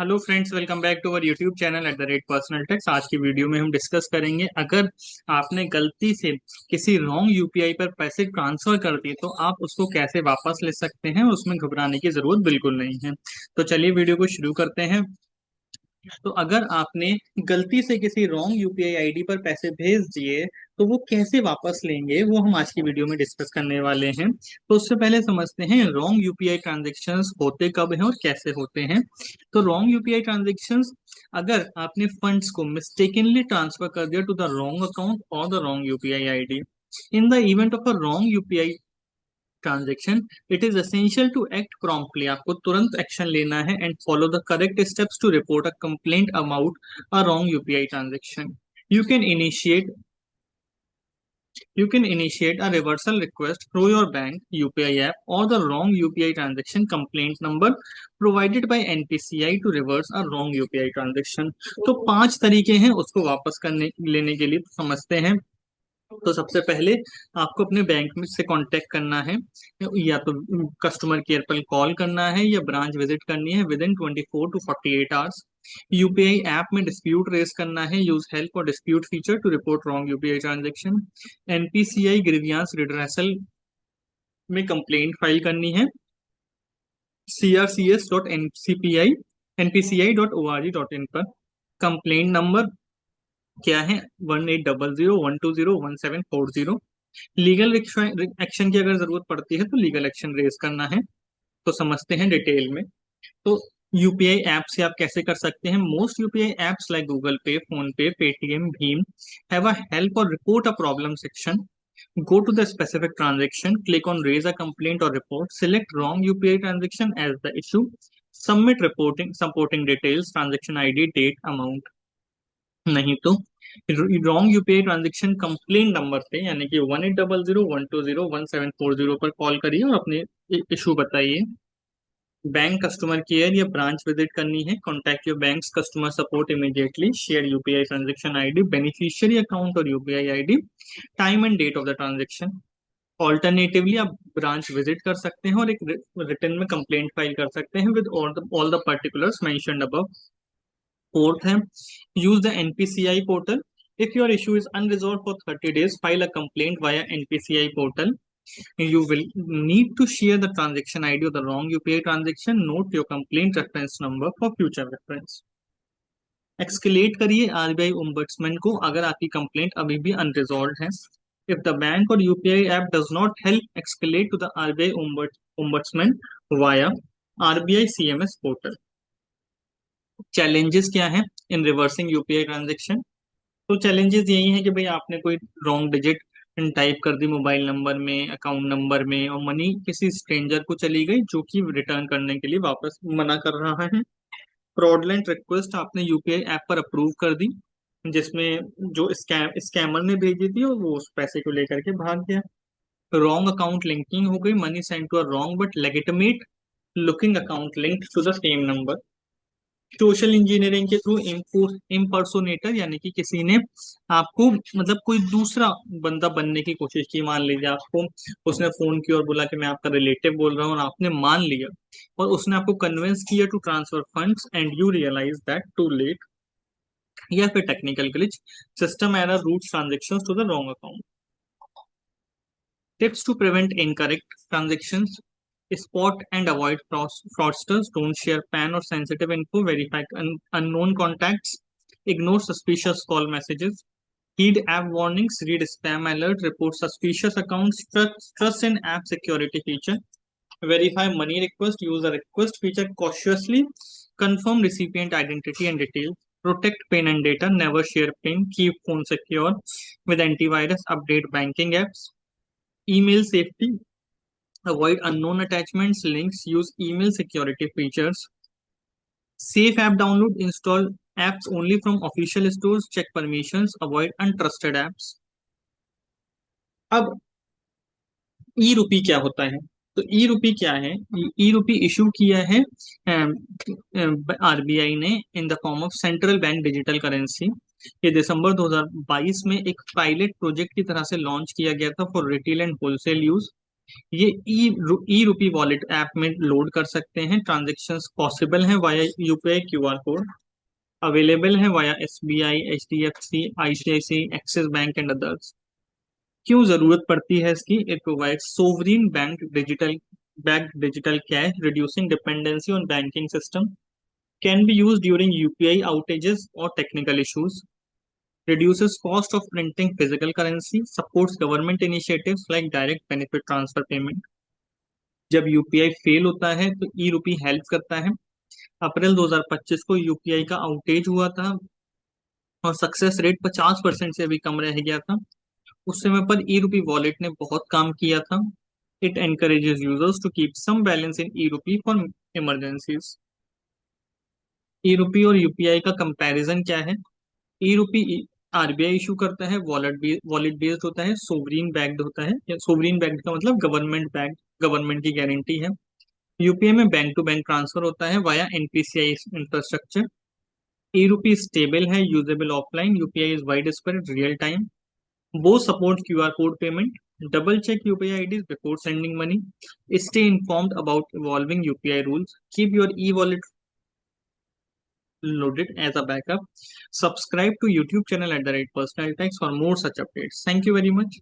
Hello friends, welcome back to our YouTube channel @personal techs. आज की video में हम डिस्कस करेंगे, अगर आपने गलती से किसी रॉन्ग यूपीआई पर पैसे ट्रांसफर कर दिए तो आप उसको कैसे वापस ले सकते हैं और उसमें घबराने की जरूरत बिल्कुल नहीं है। तो चलिए वीडियो को शुरू करते हैं। तो अगर आपने गलती से किसी रॉन्ग यूपीआई आईडी पर पैसे भेज दिए तो वो कैसे वापस लेंगे, वो हम आज की वीडियो में डिस्कस करने वाले हैं। तो उससे पहले समझते हैं रॉन्ग यूपीआई ट्रांजैक्शंस होते कब हैं और कैसे होते हैं। तो रॉन्ग यूपीआई ट्रांजैक्शंस, अगर आपने फंड्स को मिस्टेकनली ट्रांसफर कर दिया टू द रॉन्ग अकाउंट और the wrong UPI ID, in the event of a wrong UPI transaction, it is essential to act promptly. आपको तुरंत एक्शन लेना है and follow the correct steps to report a complaint about a wrong UPI transaction. you can initiate you can initiate a reversal request through your bank UPI app or the wrong UPI transaction complaint number provided by NPCI to reverse a wrong UPI transaction। तो 5 तरीके हैं उसको वापस करने लेने के लिए, तो समझते हैं। तो सबसे पहले आपको अपने बैंक में से कांटेक्ट करना है, या तो कस्टमर केयर पर कॉल करना है या ब्रांच विजिट करनी है within 24 to 48 hours. UPI app में डिस्प्यूट रेस करना है, यूज हेल्प और dispute feature to report wrong UPI transaction. NPCI grievance redressal में कंप्लेंट फाइल करनी है, crcs.ncpi.npci.org.in पर। कंप्लेंट नंबर क्या है? 1800 120 120 1740। लीगल एक्शन की अगर जरूरत पड़ती है तो लीगल एक्शन रेज करना है। तो समझते हैं डिटेल में। तो यूपीआई ऐप से आप कैसे कर सकते हैं? Most UPI apps like Google Pay, PhonePe, Paytm, भीम हैव अ हेल्प और report a problem section. Go to the specific transaction, click on raise a complaint or report, select wrong UPI transaction as the issue, submit reporting supporting details, transaction ID, date, amount। नहीं तो wrong UPI transaction complain number पे, यानी कि 1800 120 170 पर call करिए और अपने issue बताइए। बैंक कस्टमर केयर या ब्रांच विजिट करनी है, contact your bank customer support immediately, share UPI transaction ID, beneficiary account और UPI ID, time and date of the transaction. Alternatively आप ब्रांच विजिट कर सकते हैं और एक रिटर्न में कंप्लेंट फाइल कर सकते हैं with all the particulars mentioned above. Fourth है, use the NPCI portal. If your issue is unresolved for 30 days, file a complaint via NPCI portal. You will need to share the transaction ID of the wrong UPI transaction. Note your complaint reference number for future reference. Escalate करिए RBI ombudsman को अगर आपकी complaint अभी भी unresolved है। If the bank or UPI app does not help, escalate to the RBI ombudsman via RBI CMS portal. Challenges क्या है इन reversing UPI transaction? तो चैलेंजेस यही है कि भाई आपने कोई रॉन्ग डिजिट टाइप कर दी मोबाइल नंबर में, अकाउंट नंबर में, और मनी किसी स्ट्रेंजर को चली गई जो कि रिटर्न करने के लिए वापस मना कर रहा है। फ्रॉडलेंट रिक्वेस्ट आपने यूपीआई ऐप पर अप्रूव कर दी, जिसमें जो स्कैमर ने भेजी थी और वो उस पैसे को लेकर के भाग गया। रॉन्ग अकाउंट लिंकिंग हो गई, money send to a wrong but legitimate looking account linked to the same number. Social engineering के थ्रू इम्पर्सोनेटर, यानी कि किसी ने आपको, मतलब कोई दूसरा बंदा बनने की कोशिश की। मान लीजिए आपको उसने फोन किया और बोला कि मैं आपका रिलेटिव बोल रहा हूँ, और आपने मान लिया और उसने आपको कन्विंस किया to transfer funds and you realise that too late. या फिर technical glitch, system error routes transactions to the wrong account. Tips to prevent incorrect transactions: spot and avoid fraudsters, don't share PAN or sensitive info, verify unknown contacts, ignore suspicious call messages, heed app warnings, read spam alert, report suspicious accounts, trust in app security feature, verify money request, use the request feature cautiously, confirm recipient identity and details, protect PIN and data, never share PIN, keep phone secure with antivirus, update banking apps, email safety, avoid unknown attachments, links, use email security features. Safe app download, install apps only from official stores, check permissions, avoid untrusted apps. अब ई रूपी क्या होता है? तो ई रूपी क्या है? ई रूपी इशू किया है आरबीआई ने in the form of central bank digital currency. ये दिसंबर 2022 में एक पायलट प्रोजेक्ट की तरह से लॉन्च किया गया था for retail and wholesale use. ये ई रूपी वॉलेट ऐप में लोड कर सकते हैं। ट्रांजेक्शन्स पॉसिबल हैं via UPI QR code, available है via SBI, HDFC, ICICI, Axis bank and others. क्यों जरूरत पड़ती है इसकी? It provides sovereign digital cash, reducing dependency on banking system, can be use during UPI outages और technical issues, reduces cost of printing physical currency, supports government initiatives like direct benefit transfer payment। जब UPI fail होता है तो ई रूपी help करता है। अप्रैल 2025 को UPI का आउटेज हुआ था और सक्सेस रेट 50% से भी कम रह गया था। उस समय पर ई रूपी वॉलेट ने बहुत काम किया था। It encourages users to keep some balance in e rupee for emergencies. ई रूपी और यूपीआई का कंपैरिजन क्या है? ई रूपी आरबीआई इशू करता है, वॉलेट बेस्ड होता है, सोवरीन बैक्ड होता है। सोवरीन बैक्ड का मतलब गवर्नमेंट बैक्ड, गवर्नमेंट की गारंटी है। यूपीआई में बैंक टू बैंक ट्रांसफर होता है via NPCI infrastructure. E rupee stable है, usable offline, UPI is widespread, real time. Both support QR code payment. Double check UPI IDs before sending money. Stay informed about evolving UPI rules. Keep your e wallet loaded as a backup. Subscribe to YouTube channel @personaltax for more such updates. Thank you very much.